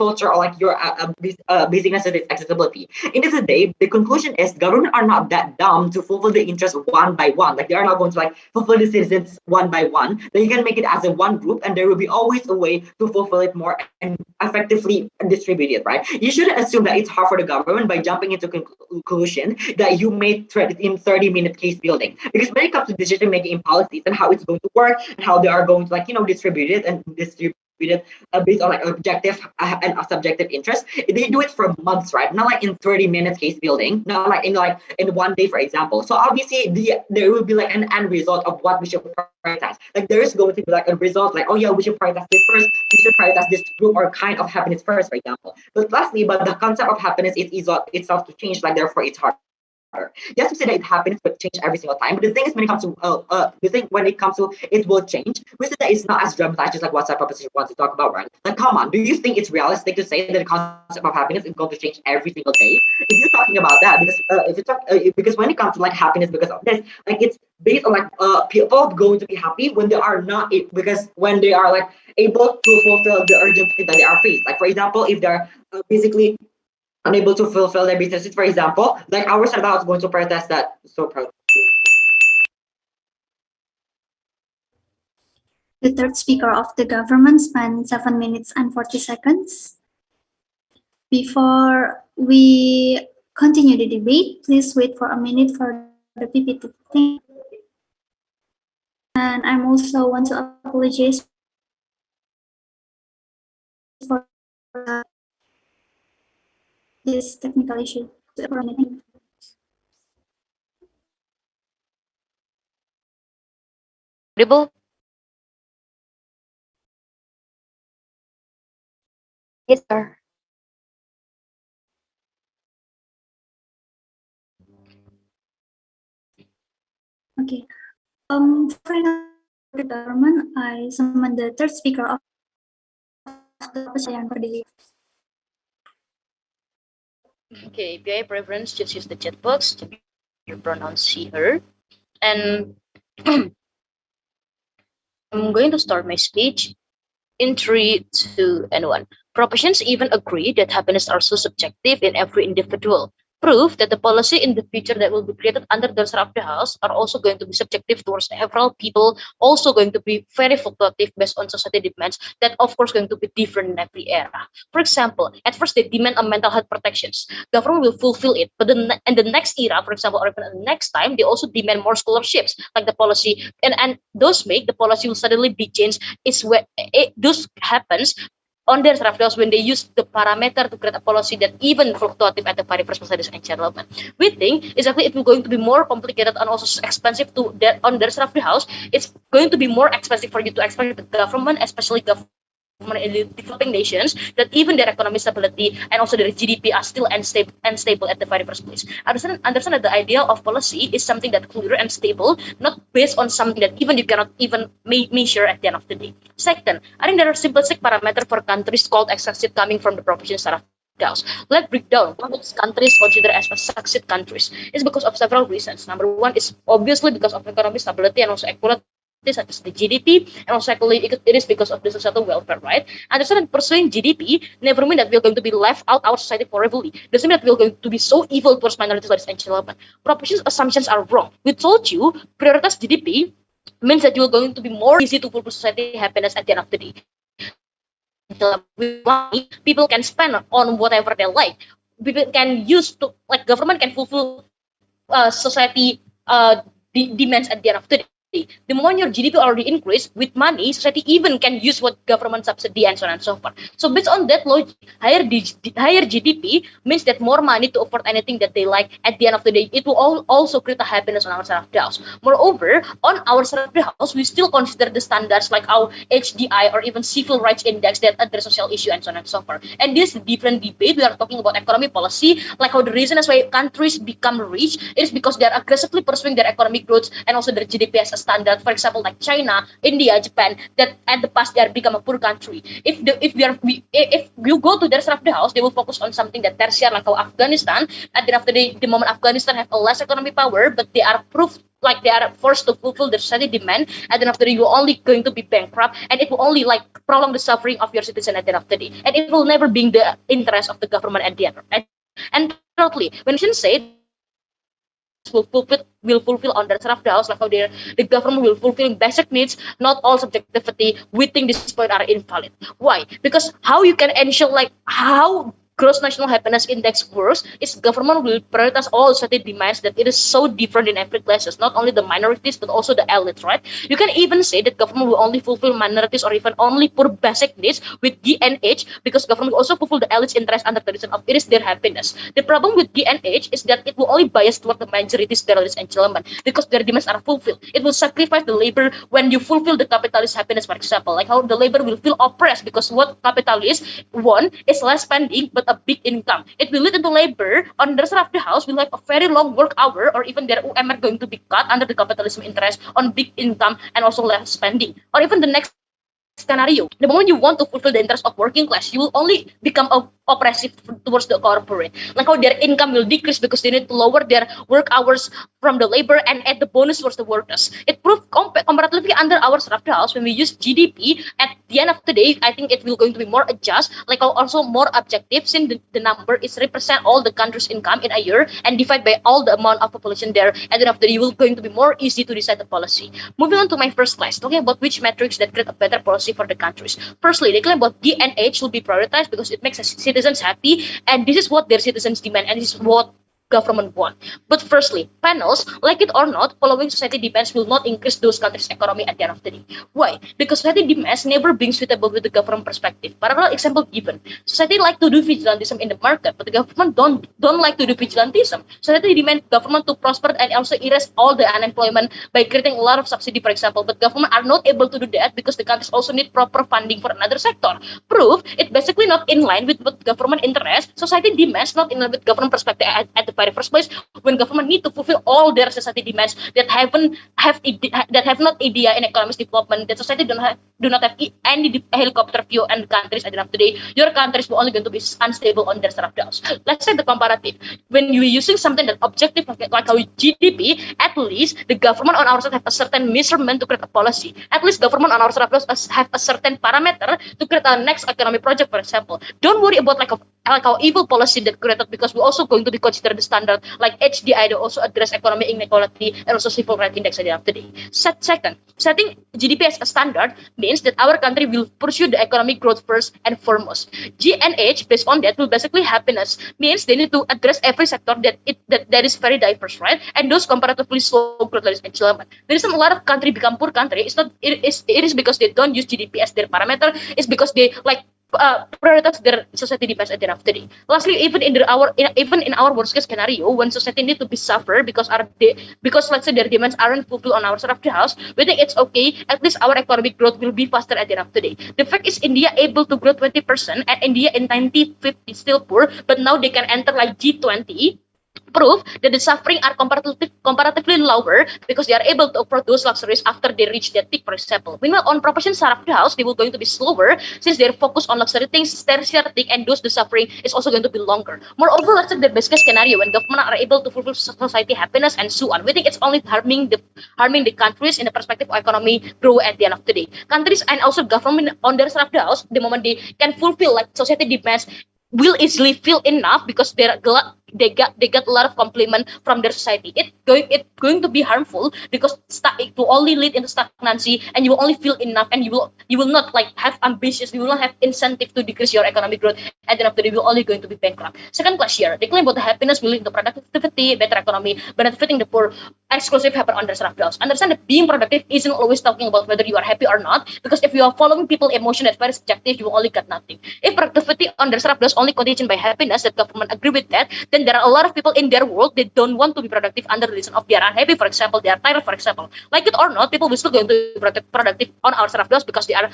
culture or like your basic necessities accessibility. In the end of the day, the conclusion is government are not that dumb to fulfill the interest one by one. Like they are not going to like fulfill the citizens one by one. They can make it as a one group, and there will be always a way to fulfill it more and effectively distribute it. Right? You shouldn't assume that it's hard for the government by jumping into conclusion that you made in 30-minute case building. Because when it comes to decision making in policies and how it's going to work and how they are going to like distribute it and distribute it based on like objective and a subjective interest, they do it for months, right? Not like in 30 minutes case building, not like in one day, for example. So obviously there will be like an end result of what we should prioritize. Like there is going to be like a result like, oh yeah, we should prioritize this first, we should prioritize this group or kind of happiness first, for example. But lastly, but the concept of happiness is itself to change, like therefore it's hard. Just to say that it happens but change every single time. But the thing is, when it comes to it will change, we say that it's not as dramatized as like WhatsApp proposition wants to talk about, right? Like, come on, do you think it's realistic to say that the concept of happiness is going to change every single day? If you're talking about that, because when it comes to like happiness because of this, like it's based on like people going to be happy when they are not because when they are like able to fulfill the urgency that they are faced. Like for example, if they're basically unable to fulfill their businesses, for example, like our Sarda is going to protest that. So proud. The third speaker of the government spent 7 minutes and 40 seconds. Before we continue the debate, please wait for a minute for the PPT to think. And I also want to apologize for this technical issue. Audible? Yes, sir. Okay. For the government, I summon the third speaker of the opposition for the Okay, PI preference, just use the chat box to you pronounce she, her. And I'm going to start my speech in 3, 2, and 1. Propositions even agree that happiness are so subjective in every individual. Proof that the policy in the future that will be created under the Sara of the House are also going to be subjective towards several people, also going to be very fluctuative based on society demands that of course going to be different in every era. For example, at first they demand a mental health protections. Government will fulfill it, but then in the next era, for example, or even the next time, they also demand more scholarships, like the policy, and those make the policy will suddenly be changed. Is where those happens on their draft when they use the parameter to create a policy that even fluctuative at the very first, ladies and gentlemen. We think exactly it will going to be more complicated and also expensive to their on their draft house. It's going to be more expensive for you to expect the government, especially government in the developing nations, that even their economic stability and also their GDP are still unstable at the very first place. Understand that the idea of policy is something that clear and stable, not based on something that even you cannot even measure at the end of the day. Second, I think there are simplistic parameters for countries called excessive coming from the proposition of House. Let's break down what makes countries considered as succeed countries. It's because of several reasons. Number one is obviously because of economic stability and also equality, such as the GDP, and also it is because of the societal welfare, right? Understand that pursuing GDP never mean that we're going to be left out our society forever. Doesn't mean that we're going to be so evil towards minorities, ladies and gentlemen. Proposition assumptions are wrong. We told you prioritize GDP means that you're going to be more easy to fulfill society happiness at the end of the day. With money, people can spend on whatever they like. People can use to like government can fulfill society demands at the end of the day. The more your GDP already increased with money, society even can use what government subsidy and so on and so forth. So based on that logic, higher GDP means that more money to afford anything that they like. At the end of the day, it will also create a happiness on our side of the house. Moreover, on our side of the house, we still consider the standards like our HDI or even civil rights index that address social issue and so on and so forth. And this different debate, we are talking about economic policy, like how the reason is why countries become rich, it is because they are aggressively pursuing their economic growth and also their GDP as a standard, for example, like China, India, Japan, that at the past they are become a poor country. If you go to their side of the house, they will focus on something that tertiary, like how Afghanistan. At the end of the day, the moment Afghanistan have a less economic power, but they are proof like they are forced to fulfill their society demand. At the end of the day, you're only going to be bankrupt, and it will only like prolong the suffering of your citizen at the end of the day, and it will never be in the interest of the government at the end. And thirdly, when you say will fulfill on the side of the house, like how the government will fulfill basic needs, not all subjectivity. We think this point are invalid. Why? Because how you can ensure like how gross national happiness index works is government will prioritize all society demands that it is so different in every classes, not only the minorities but also the elites, right? You can even say that government will only fulfill minorities or even only poor basic needs with GNH, because government will also fulfill the elites interest under the reason of it is their happiness. The problem with GNH is that it will only bias toward the majorities, terrorists and gentlemen, because their demands are fulfilled. It will sacrifice the labor when you fulfill the capitalist happiness, for example, like how the labor will feel oppressed because what capitalists want is less spending but a big income. It will lead into labor on the side of the house will have a very long work hour, or even their UMR going to be cut under the capitalism interest on big income and also less spending. Or even the next scenario, the moment you want to fulfill the interest of working class, you will only become oppressive towards the corporate, like how their income will decrease because they need to lower their work hours from the labor and add the bonus towards the workers. It proved comparatively under our side of the house when we use GDP at the end of the day, I think it will going to be more adjust, like how also more objective, since the number is represent all the country's income in a year and divide by all the amount of population there. At the end of the day, you will going to be more easy to decide the policy. Moving on to my first slide, talking about which metrics that create a better policy for the countries. Firstly, they claim about GNH will be prioritized because it makes citizens happy, and this is what their citizens demand, and this is what government want. But firstly, panels, like it or not, following society demands will not increase those countries' economy at the end of the day. Why? Because society demands never being suitable with the government perspective. Parallel example given. Society like to do vigilantism in the market, but the government don't like to do vigilantism. Society demand government to prosper and also erase all the unemployment by creating a lot of subsidy, for example. But government are not able to do that because the countries also need proper funding for another sector. Proof it basically not in line with what government interest. Society demands not in line with government perspective at the very first place, when government need to fulfill all their society demands that have not idea in economic development, that society do not have any helicopter view and countries at the end of the day, your countries will only going to be unstable on their side of the house. Let's say the comparative. When you're using something that objective like our GDP, at least the government on our side have a certain measurement to create a policy. At least government on our side of the house have a certain parameter to create a next economic project, for example. Don't worry about like our evil policy that created, because we're also going to be considered the standard like HDI to also address economic inequality and also civil rights index at the end of the day. Second, setting GDP as a standard means that our country will pursue the economic growth first and foremost. GNH based on that will basically happiness means they need to address every sector that is very diverse, right? And those comparatively slow growth, ladies and gentlemen. The reason a lot of country become poor country is not it is because they don't use GDP as their parameter. It's because they like prioritize their society demands at the end of the day. Lastly, even in our worst case scenario, when society need to be suffer because let's say their demands aren't fulfilled on our side of the house, we think it's okay. At least our economic growth will be faster at the end of the day. The fact is India able to grow 20%, and India in 1950 still poor, but now they can enter like G20. Proof that the suffering are comparatively lower because they are able to afford those luxuries after they reach their peak, for example. Meanwhile, on proportion side of the house, they will going to be slower since they're focused on luxury things, tertiary thing, and those the suffering is also going to be longer. Moreover, let's say the best case scenario when government are able to fulfill society happiness and so on. We think it's only harming the countries in the perspective of economy grow at the end of the day. Countries and also government on their side of the house, the moment they can fulfill like society demands, will easily feel enough because they got a lot of compliment from their society. It's going to be harmful because it will only lead into stagnancy, and you will only feel enough, and you will not like have ambitious. You will not have incentive to decrease your economic growth. At the end of the day, you're only going to be bankrupt. Second class here, they claim about the happiness will lead to productivity, better economy, benefiting the poor. Exclusive happen on the side of the house. Understand that being productive isn't always talking about whether you are happy or not, because if you are following people emotion that's very subjective, you will only get nothing. If productivity on the side of the house only contingent by happiness, that government agree with that, then then there are a lot of people in their world they don't want to be productive under the reason of they are unhappy, for example, they are tired, for example. Like it or not, people will still going to be productive on our serapdos because they are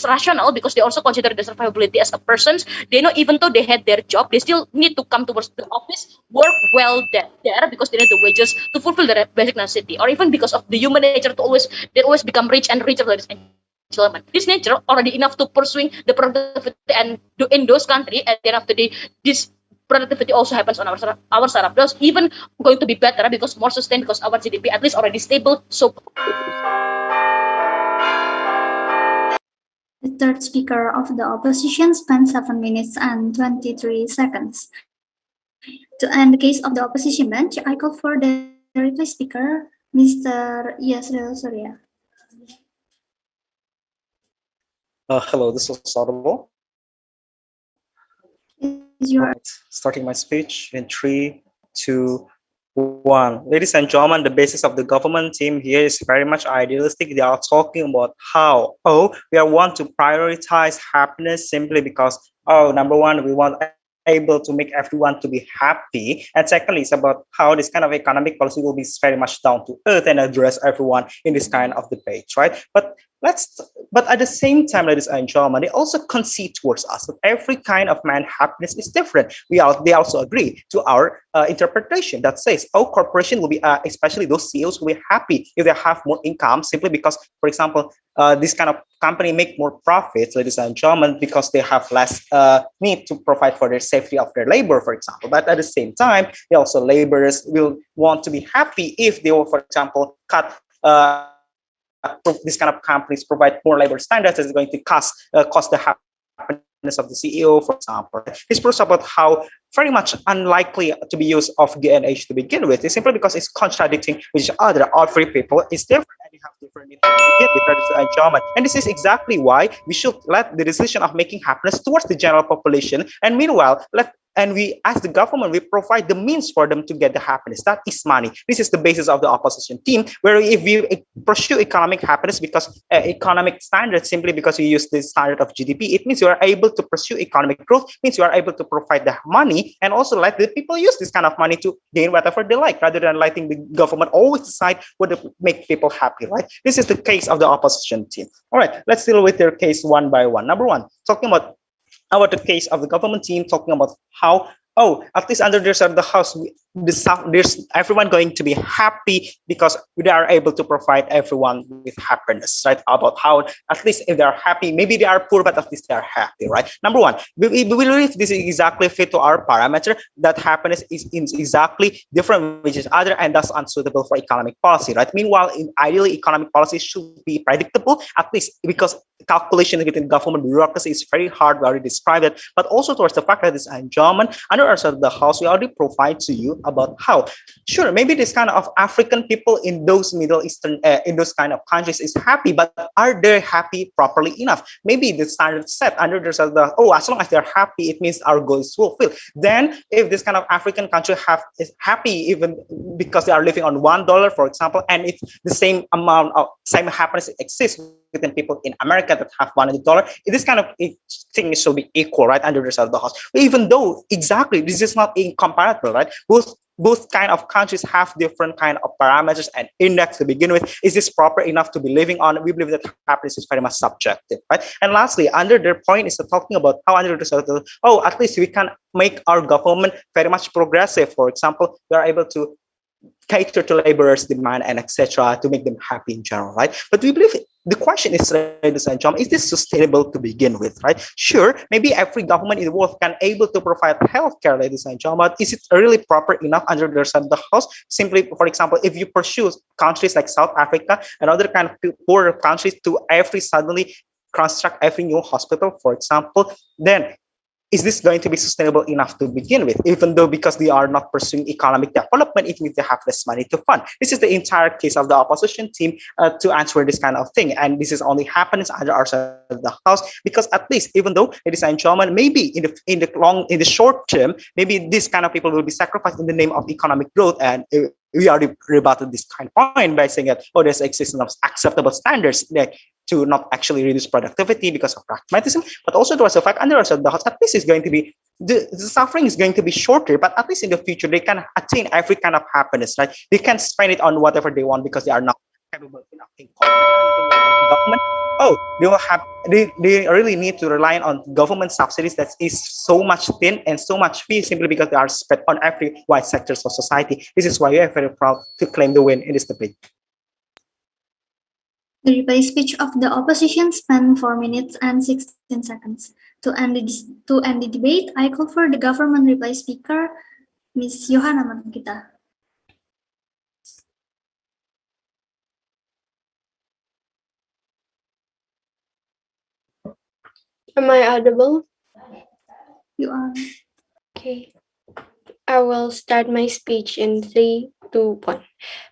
rational, because they also consider the survivability as a person. They know even though they had their job, they still need to come towards the office, work well there because they need the wages to fulfill their basic necessity, or even because of the human nature to always they always become rich and richer, ladies and gentlemen. This nature already enough to pursuing the productivity and do in those country. At the end of the day, this productivity also happens on our sarapdos, even going to be better because more sustained, because our GDP at least already stable. So The third speaker of the opposition spent 7 minutes and 23 seconds. To end the case of the opposition bench, I call for the reply speaker, Mr. Yasril Surya. Hello, this is audible. Is your Starting my speech in 3, 2, 1. Ladies and gentlemen, the basis of the government team here is very much idealistic. They are talking about how, we want to prioritize happiness simply because, number one, we want able to make everyone to be happy, and secondly, it's about how this kind of economic policy will be very much down to earth and address everyone in this kind of debate, right? But at the same time, ladies and gentlemen, they also concede towards us that every kind of man happiness is different. They also agree to our interpretation that says, corporation will be, especially those CEOs, will be happy if they have more income, simply because, for example, this kind of company make more profits, ladies and gentlemen, because they have less need to provide for their safety of their labor, for example. But at the same time, they also laborers will want to be happy if they will, for example, cut this kind of companies provide more labor standards is going to cost the happiness of the CEO, for example. This proves about how very much unlikely to be used of GNH to begin with. It's simply because it's contradicting with each other. All three people is different and you have different needs to begin with, ladies and gentlemen. And this is exactly why we should let the decision of making happiness towards the general population. And meanwhile, we, as the government, we provide the means for them to get the happiness. That is money. This is the basis of the opposition team, where if we pursue economic happiness because economic standards, simply because we use the standard of GDP, it means you are able to pursue economic growth, means you are able to provide the money and also let the people use this kind of money to gain whatever they like, rather than letting the government always decide what to make people happy, right? This is the case of the opposition team. All right, let's deal with their case one by one. Number one, talking about the case of the government team, talking about how, at least under their side of the house, there's everyone going to be happy because they are able to provide everyone with happiness, right? About how, at least if they are happy, maybe they are poor, but at least they are happy, right? Number one, we believe this is exactly fit to our parameter, that happiness is exactly different with each other and thus unsuitable for economic policy, right? Meanwhile, ideally, economic policy should be predictable, at least because calculation within government bureaucracy is very hard. We already described it, but also towards the fact that this and German, under our side of the house, we already provide to you about how, sure, maybe this kind of African people in those Middle Eastern, in those kind of countries is happy, but are they happy properly enough? Maybe the standard set under the side of the, as long as they're happy, it means our goal is fulfilled. Then if this kind of African country is happy even because they are living on $1, for example, and if the same amount of same happiness exists within people in America that have $100, this kind of thing should be equal, right, under the side of the house. Even though exactly this is not incomparable, right? Both kind of countries have different kind of parameters and index to begin with. Is this proper enough to be living on? We believe that happiness is very much subjective, right? And lastly, under their point is talking about how under the at least we can make our government very much progressive. For example, we are able to cater to laborers' demand and etc. to make them happy in general, right? But we believe the question is, ladies and gentlemen, is this sustainable to begin with, right? Sure, maybe every government in the world can able to provide healthcare, ladies and gentlemen, but is it really proper enough under the side of the house? Simply, for example, if you pursue countries like South Africa and other kind of poorer countries to suddenly construct every new hospital, for example, then is this going to be sustainable enough to begin with? Even though because they are not pursuing economic development, it means they have less money to fund. This is the entire case of the opposition team to answer this kind of thing. And this is only happens under our side of the house because at least, even though, ladies and gentlemen, maybe in the short term, maybe this kind of people will be sacrificed in the name of economic growth and we already rebutted this kind of point by saying that, oh, there's existence of acceptable standards that to not actually reduce productivity because of pragmatism, but also towards the fact under also the at least is going to be the suffering is going to be shorter, but at least in the future they can attain every kind of happiness, right? They can spend it on whatever they want because they are not capable enough in government. Oh, they will have they really need to rely on government subsidies that is so much thin and so much fee simply because they are spread on every wide sectors of society. This is why we are very proud to claim the win in this debate. The reply speech of the opposition spent 4 minutes and 16 seconds. To end the debate, I call for the government reply speaker, Ms. Yohana Margita. Am I audible? You are. Okay. I will start my speech in 3, 2, 1.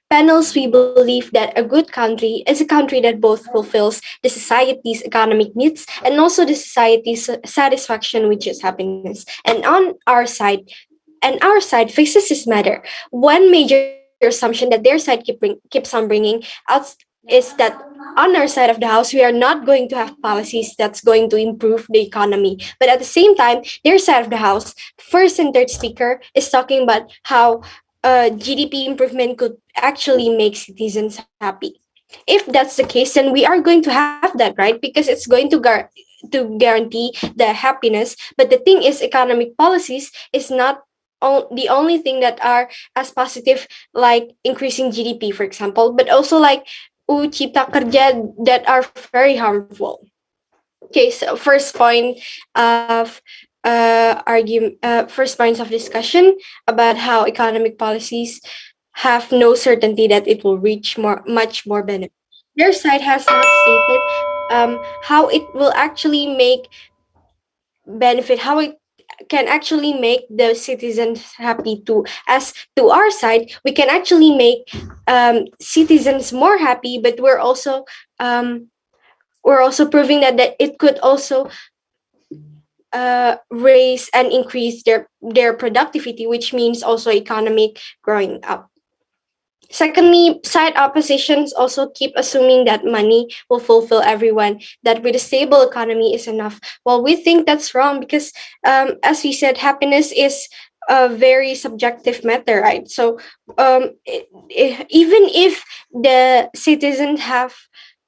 Panels, we believe that a good country is a country that both fulfills the society's economic needs and also the society's satisfaction, which is happiness. And our side faces this matter. One major assumption that their side keeps on bringing out is that on our side of the house, we are not going to have policies that's going to improve the economy. But at the same time, their side of the house, first and third speaker, is talking about how GDP improvement could actually make citizens happy. If that's the case, then we are going to have that, right? Because it's going to guarantee the happiness. But the thing is, economic policies is not the only thing that are as positive, like increasing GDP, for example, but also like cipta kerja that are very harmful. Okay, so first point of first points of discussion about how economic policies have no certainty that it will reach much more benefit. Their side has not stated how it will actually make benefit, how it can actually make the citizens happy too. As to our side, we can actually make citizens more happy, but we're also proving that it could also raise and increase their productivity, which means also economic growing up. Secondly, side oppositions also keep assuming that money will fulfill everyone, that with a stable economy is enough. Well, we think that's wrong because, as we said, happiness is a very subjective matter, right? So even if the citizens have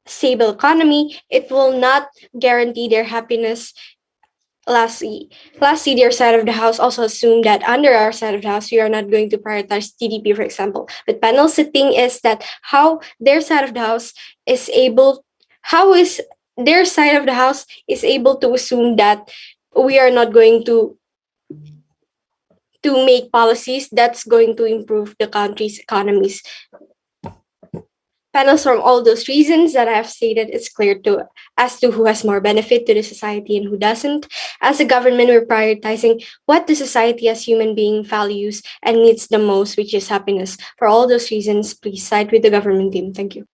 stable economy, it will not guarantee their happiness. Lastly, their side of the house also assume that under our side of the house, we are not going to prioritize GDP, for example. But panel sitting is that how their side of the house is able to assume that we are not going to make policies that's going to improve the country's economies. Panels from all those reasons that I have stated, it's clear as to who has more benefit to the society and who doesn't. As a government, we're prioritizing what the society as human being values and needs the most, which is happiness. For all those reasons, please side with the government team. Thank you.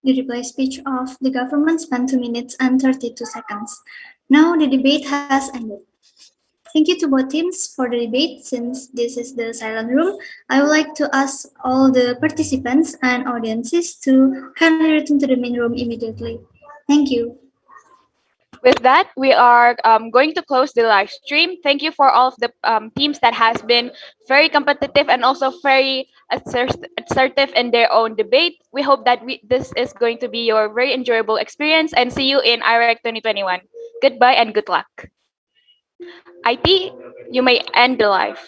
The reply speech of the government spent 2 minutes and 32 seconds. Now the debate has ended. Thank you to both teams for the debate. Since this is the silent room, I would like to ask all the participants and audiences to kindly return to the main room immediately. Thank you. With that, we are going to close the live stream. Thank you for all of the teams that has been very competitive and also very assertive in their own debate. We hope that this is going to be your very enjoyable experience and see you in IREC 2021. Goodbye and good luck. IT, you may end the live.